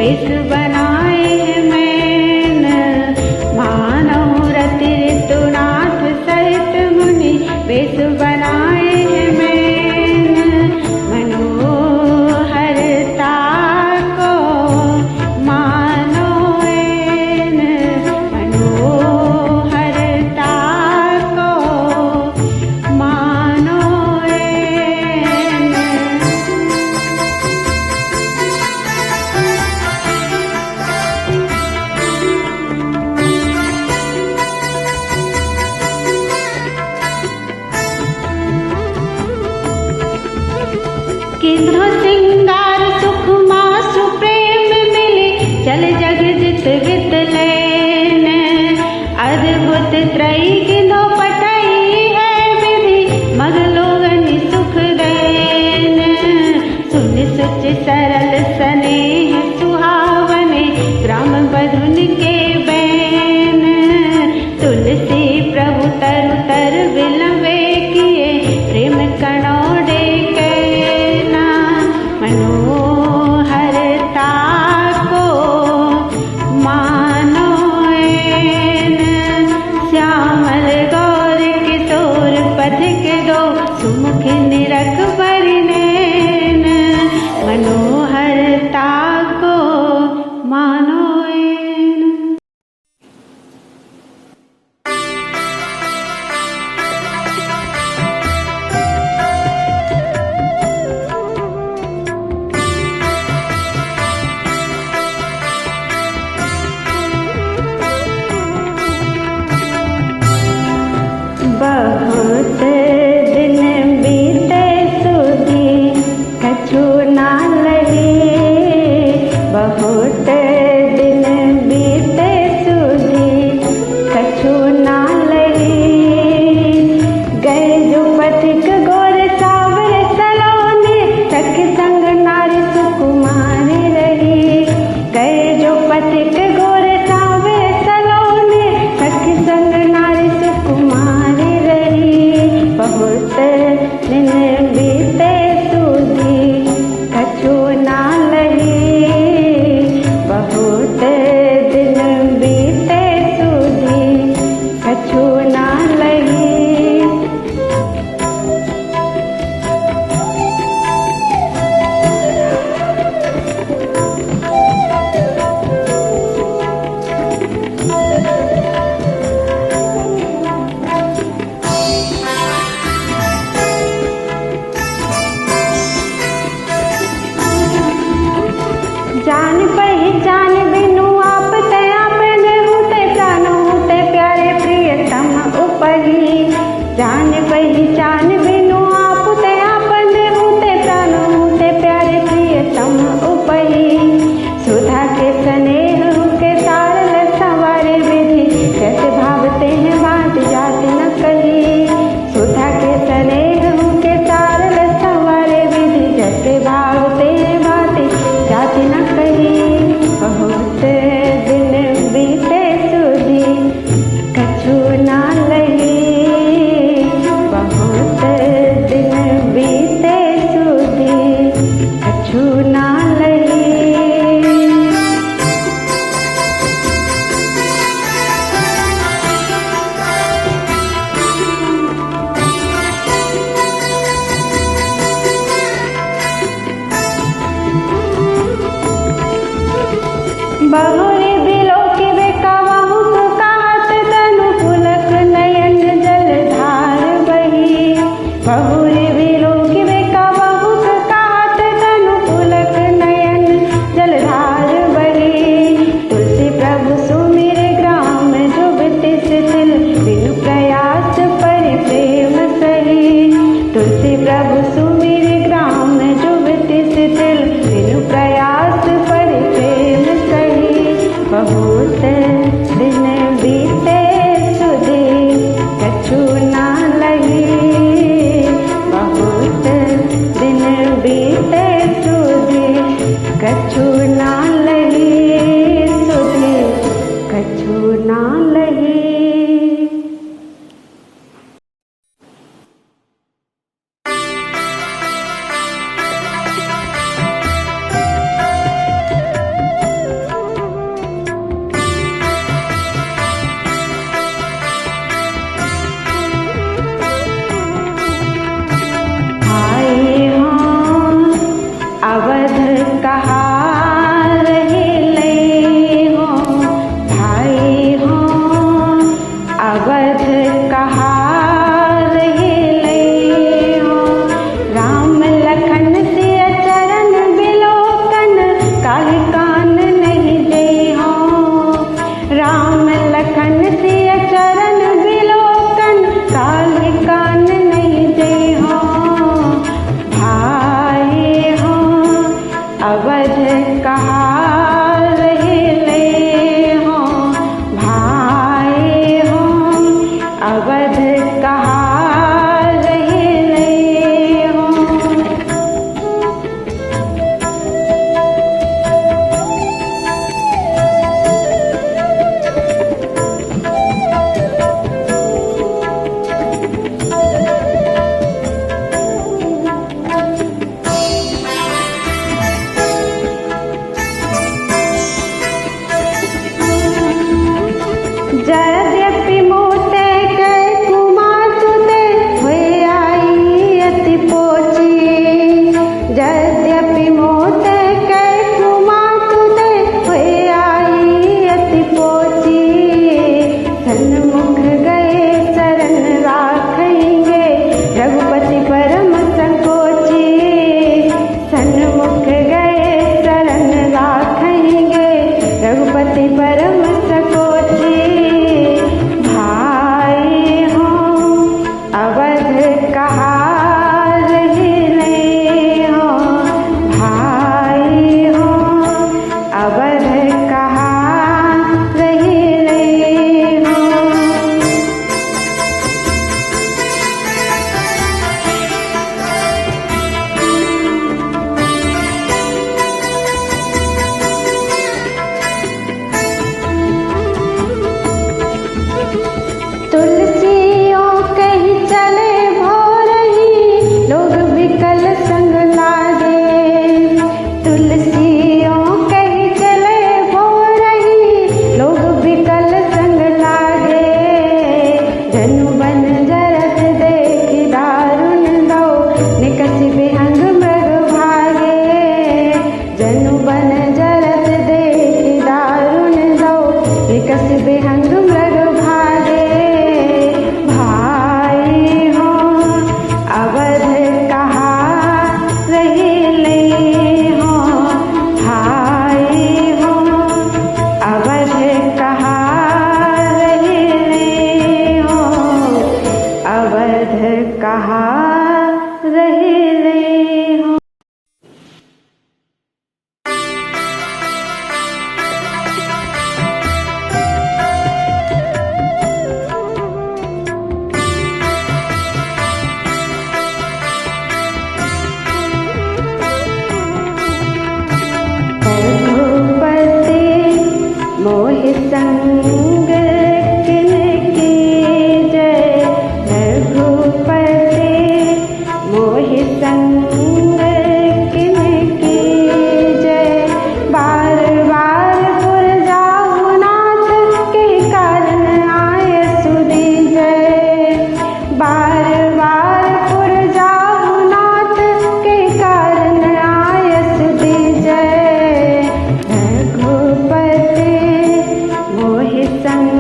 Base बनाए man, मानव रति ऋतुनाथ सहित मुनि बेस बनाए मैन, मनोहरता को मानो एन, मनोहरता को मानो एन। किन्हो सिंगार सुख मासु प्रेम मिले, चल जग जित वित लेन, अद्भुत त्रयी किन्हो पठई है विधि, मग लोगन सुख देन, सुन सुच सरल स्नेह सुहावने, ग्राम बधुन के बैन, तुलसी प्रभु तरु तर विलंबे किए, प्रेम कणोड़े कैना, मनोहरता को मानो एन, श्यामल गौर किशोर पथिक दो, सुमुख निरख परिनैन, मनोहरता को मानो एन। बहुत दिन बीते सुधी कछु ना लही, बहुत दिन बीते सुधी कछु ना लही, गए जो पथिक गोर सावर सलोने, सखी संग नारी सुकुमारी रही, गए जो पथिक गोर सावर सलोने, सखी संग नारी सुकुमारी रही, बहुत दिन बीते सुधी कछु ना लही, बहुत दिन बीते सुधी कछु ना लही। जान पहचान बिनु आप तया पन होते, जानो होते प्यारे प्रियतम उपही, जान पहचान बिनु आप तया पन होते, जानो होते प्यारे प्रियतम उपही, सुधा के स्नेह के तारल सवारे विधि, कैसे भावते हैं बात जात न कही, सुधा के स्नेह के तारल सवारे विधि, जैसे भावते हैं बात जात न कही, बहुत दिन बीते सुधी कछु ना लही, बहुत दिन बीते सुधी कछु ना लही। बहुरी बिलो की बेकावाहू कहत, तनु पुलक नयन जलधार बही, बहुरी बिलो की बेकावाहू कहत, तनु पुलक नयन जलधार बही, तुलसी प्रभु सुमिर ग्राम जो बितिस दिल, बिनु प्रयास पर प्रेम सही, तुलसी प्रभु सुमिर ग्राम जो बितिस दिल, बिनु प्रयास पर प्रेम सही, बहुत दिन बीते सुधी कछु ना लही, बहुत दिन बीते सुधी कछु ना लही, सुधी कछु ना लही। अवध कहाँ रहले हो भाई हो, अवध कहाँ रहले हो। यद्यपि मोते के कुमार तुते हुए आई अति पोची, यद्यपि मोते के कुमार तुते हुए आई अति पोची। सन्मुख गए शरण राखेंगे रघुपति परम संकोची, सन्मुख गए शरण राखेंगे रघुपति परम संकोची। भाई हो अवध कहाँ रहले हो भाई हो, अवध कहाँ रहले हो। तुलसियों कहीं चले भोरही लोग बिकल संग लागे, तुलसियों कहीं चले भोरही लोग बिकल संग लागे। जनु बन जरत देखी दारुण दो निकसी विहंग मृग भागे, जनु बन जरत देखी दारुण दो निकसी विहंग मृग भागे। भाई हो अवध कहाँ रहले हो भाई हो, अवध कहाँ रहले हो, अवध कहाँ रहले हो। रघुपति मोहि संग किनकी जय, रघुपति मोहि संग किनकी जय। बार बार पुर जाहु नाथ के कारण आय सुधी जय, बार बार पुर जाहु नाथ के कारण आय सुधी जय। रघुपति मोहि संग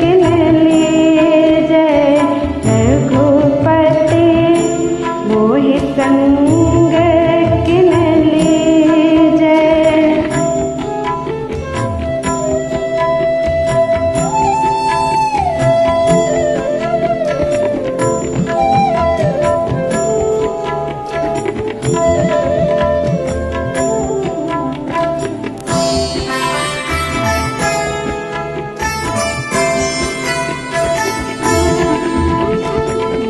किन लीजय, रघुपति मोहि संग किन लीजय।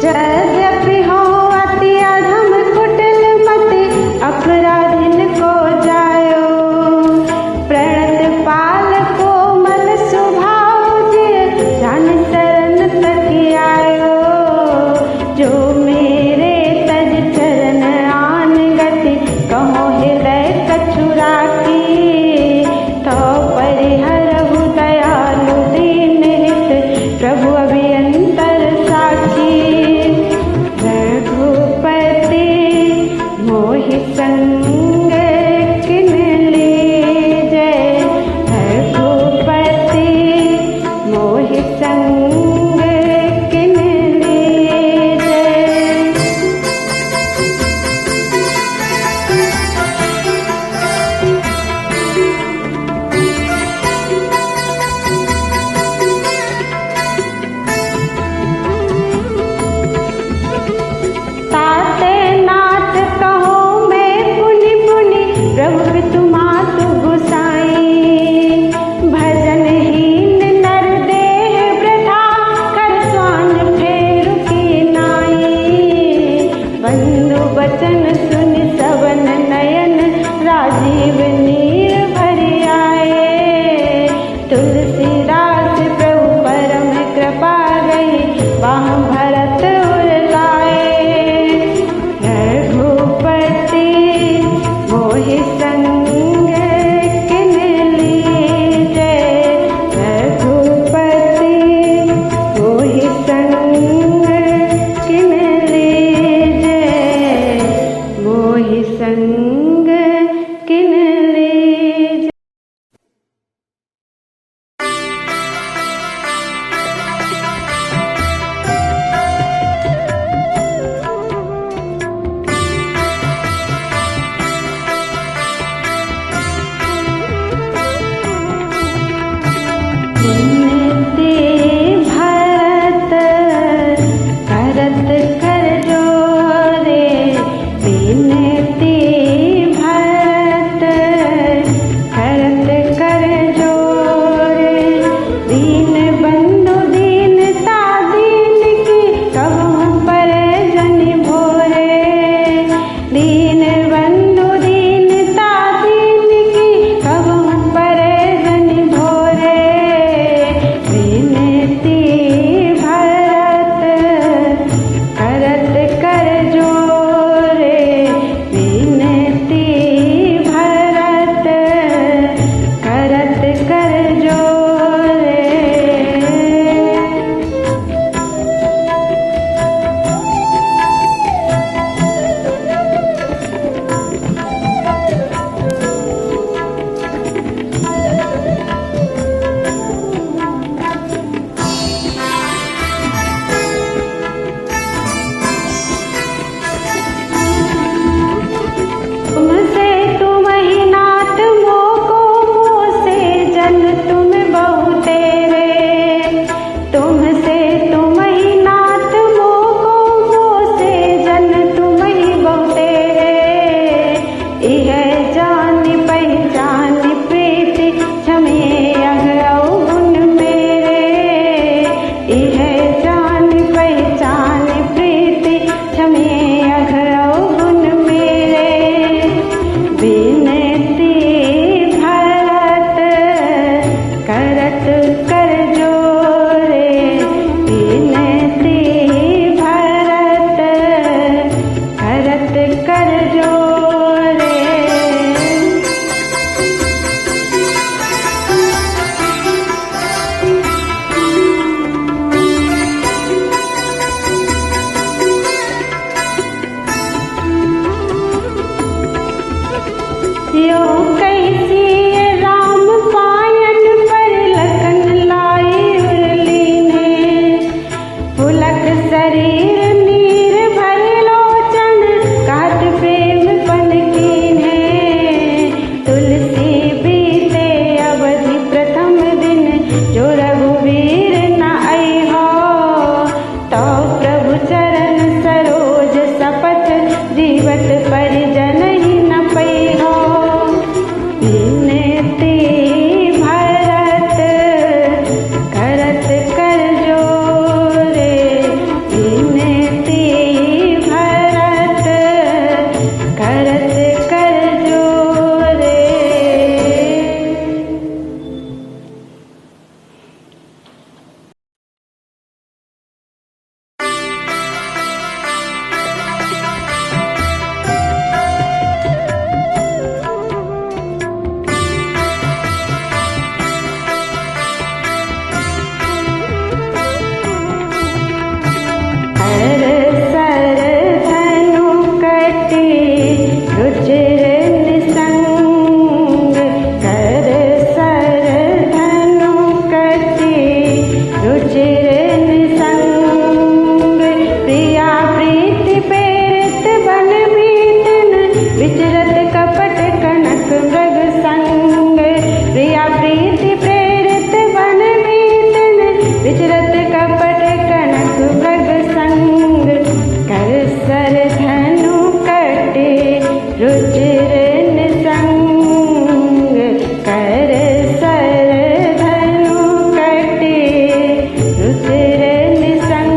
यद्यपि हो अति अधम कुटिल मति अपराधिन को जायो, प्रणत पाल कोमल स्वभाव जे जान शरण तक आयो। जो मेरे तज चरण आन गति कहो हृदय कछु राखी, तो परिहरहु दयालु दीन हित प्रभु अभियंतर साखी। रघुपति मोहि संग यो कैसी राम पायन पर लखन लाई उरली ने पुलक शरीर नीर भर लोचन काट प्रेम पन कीन्हे तुलसी बीते अवधि प्रथम दिन जो रघुवीर न अइहो तो प्रभु चरण सरोज सपथ जीवत परिजन ही न पैहो विनती भरत करत कर जोरे विनती भरत करत कर जोरे। हर सर धनु कटी रुचिर निसंग कर सर धनु कटी रुचिर निसंग प्रिया प्रीति प्रेरित बन बीतन विचरत कपट कनक मृग संग प्रिया प्रीति प्रेरित बन बीतन विचरत कपट कनक मृग संग कर सर धनु कटे रुचिर निसंग कर सर धनु कटे रुचिर निसंग।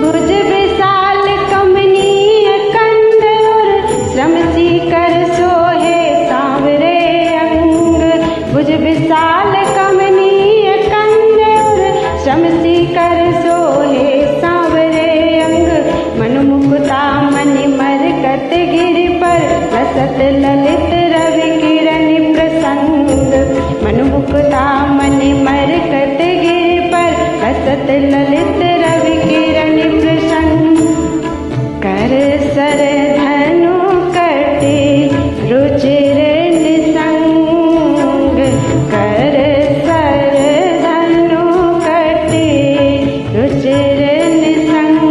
भुज विशाल कमनीय कंद और श्रम कर सोहे सांवरे अंग भुज विशाल कमनीय कंद और श्रम कर सोहे सांवरे अंग मनुमुकुता मणि मरकत गिरि पर रसत ललित रवि किरण प्रसंग मनुमुकुता मणि मरकत गिरि पर रसत ललित रवि किरण प्रसंग कर सर धनु कटे रुचिर निसंग कर सर धनु कटे रुचिर निसंग।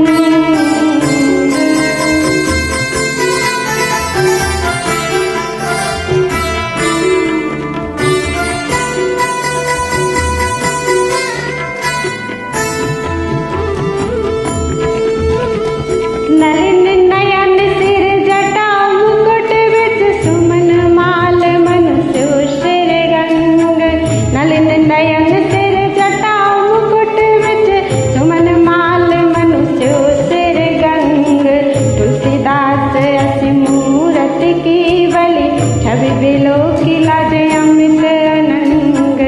नलिन नयन सिर जटा मुकुट विच सुमन माल मनुष्य सिर गंग नलिन नयन सिर जटा मुकुट विच सुमन माल मनुष्य सिर गंग तुलसीदास असी मूरत की बलि छवि बिलो की लाज अमित अनंग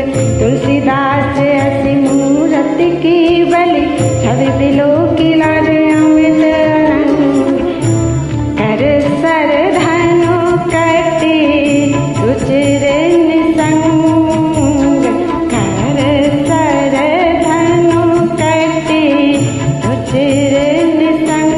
तुलसीदास असी मूरत की बलि छवि बिलो की लाज अमित अनंग कर सर धनु कटे रुचिर निसंग कर सर धनु कटे रुचिर निसंग।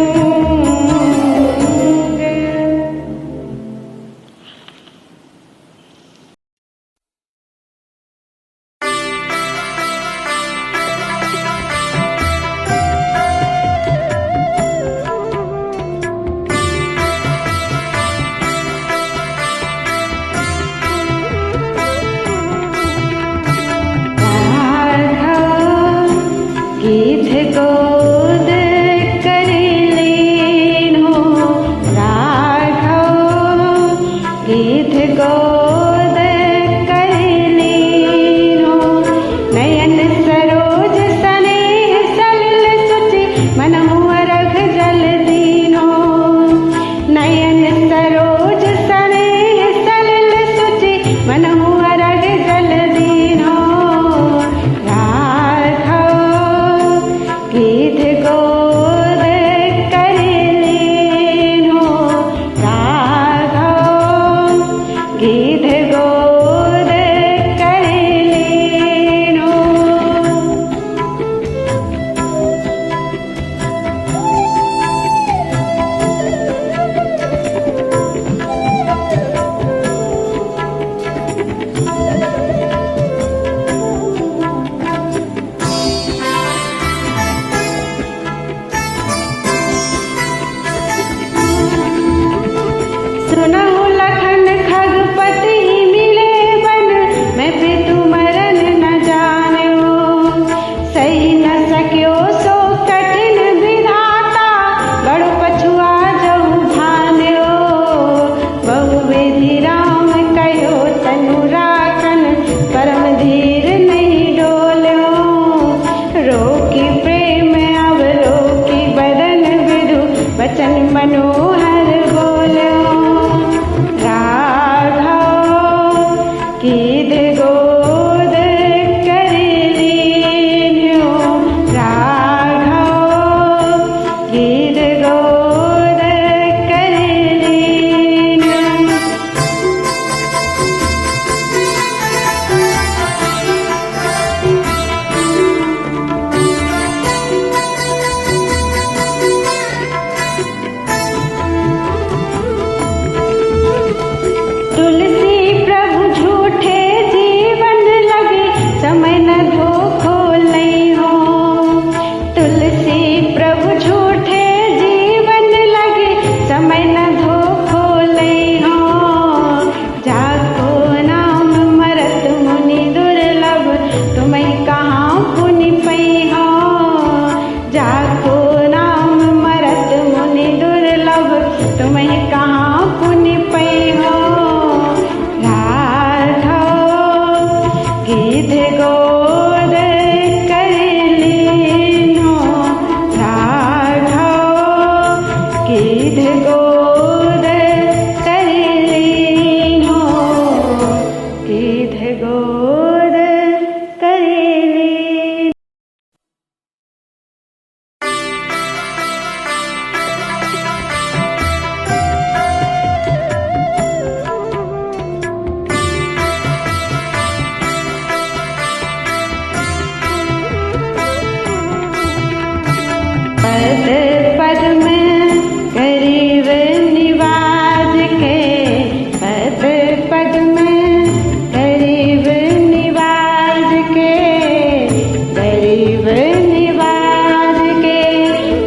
पद पद में गरीब निवाज के, पद पद में गरीब निवाज के, गरीब निवाज के।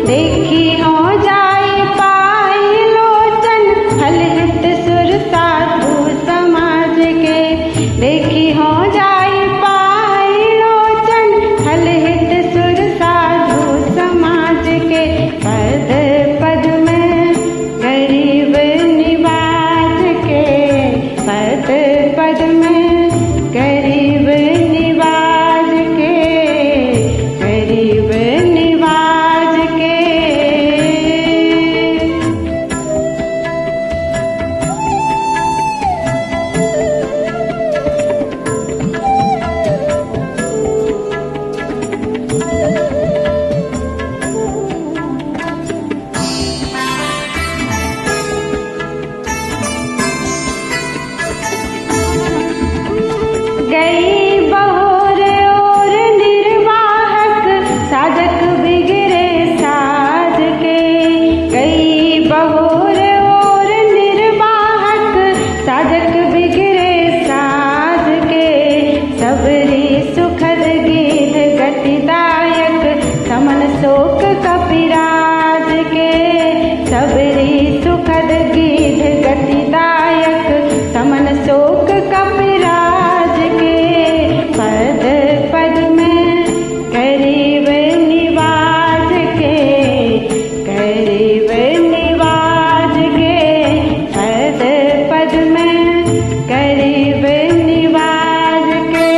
देखी हो जाए पाई लोचन हलहित सुर साधु समाज के, देखी हो जाए पाई लोचन हलहित सुर साधु समाज के। पद पद में गरीब निवाज के, पद पद में गरीब निवाज के, गरीब निवाज के। गई बहोर और निर्वाहक साधक बिगड़े साज के, गई बहोर और निर्वाहक साधक बिगड़े साज के। सबरी सुखद गीत गतिदायक समन शोक कपिराज के, सबरी सुखद गीत गतिदायक समन शोक कपिराज के। पद पद में गरीब निवाज के, गरीब निवाज के। पद पद में गरीब निवाज के।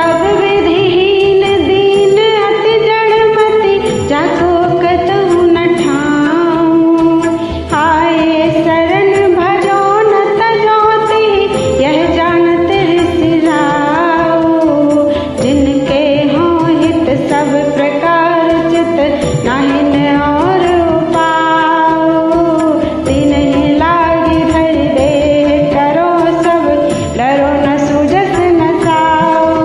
सब विधिहीन दीन अति जड़मति जाको कतहु न ठाऊं। आए शरण भजो न तजोति यह जानत ऋषिराऊ। जिनके हों हित सब प्रकार चित नाहिन और उपाऊ। तिन्हि लागी धरि देह करो सब डरो न सूझस न साऊ।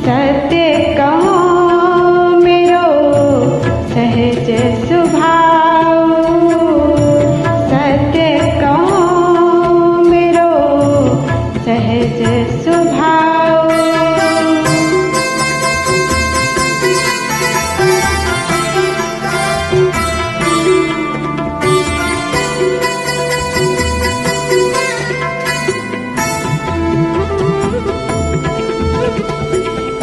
सत्य कहो मेरो सहज स्वभाव। सत्य कहो मेरो सहज स्वभाव।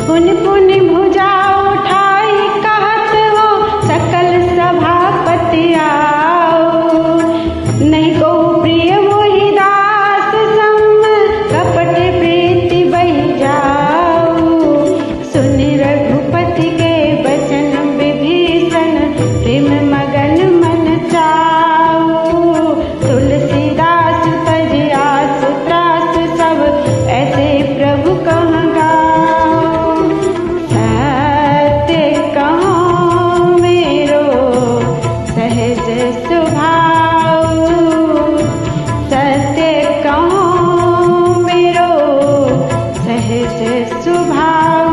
पुनि पुनि भुजा उठाई कहत हो सकल सभापति आओ। नहीं को प्रिय मोहि दास सम कपट प्रीति बहि जाऊ। सुनि रघुपति के बचन विभीषण प्रेम मगन मन चाऊ। तुलसीदास तज आस त्रास सब ऐसे प्रभु कहाँ गाओ। सत्य कहो मेरो सहज स्वभाव। सत्य कहो मेरो सहज स्वभाव।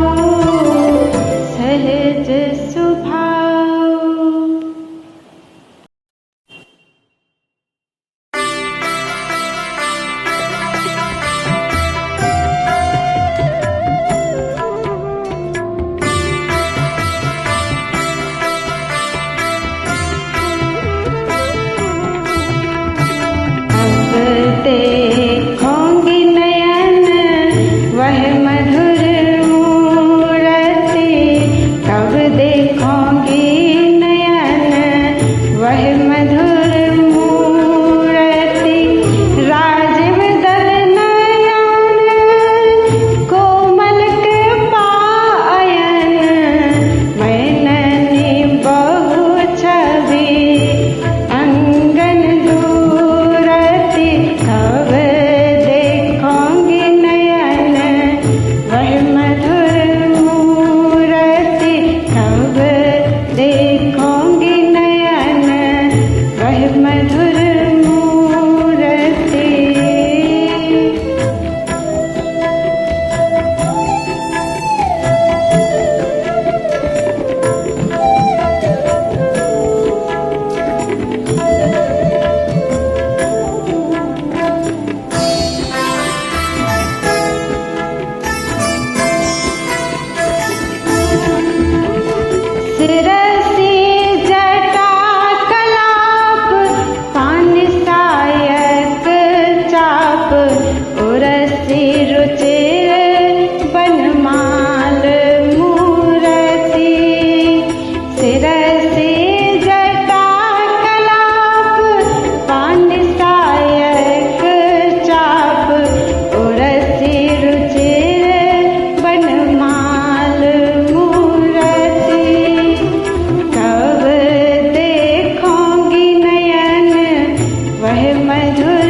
सहज स्वभाव। अब देखोंगी नयन वह मधुर मूरति। कब देखोंगी नयन वह मधुर मूरति। राजीव दल नयन कोमल कृपा अयन। मैननी बहु छवि अंगन दूरति। कब देखोंगी नयन वह मधुर मूरति। कब देखोंगी नयन वह मधुर मूरति। सिरसी जटा कलाप पानि सायक चाप। उरसी रुचिर बनमाल मूरति। सिरसी जटा कलाप पानि सायक चाप। उरसी रुचिर बनमाल मूरति। कब देखोंगी नयन वह मधुर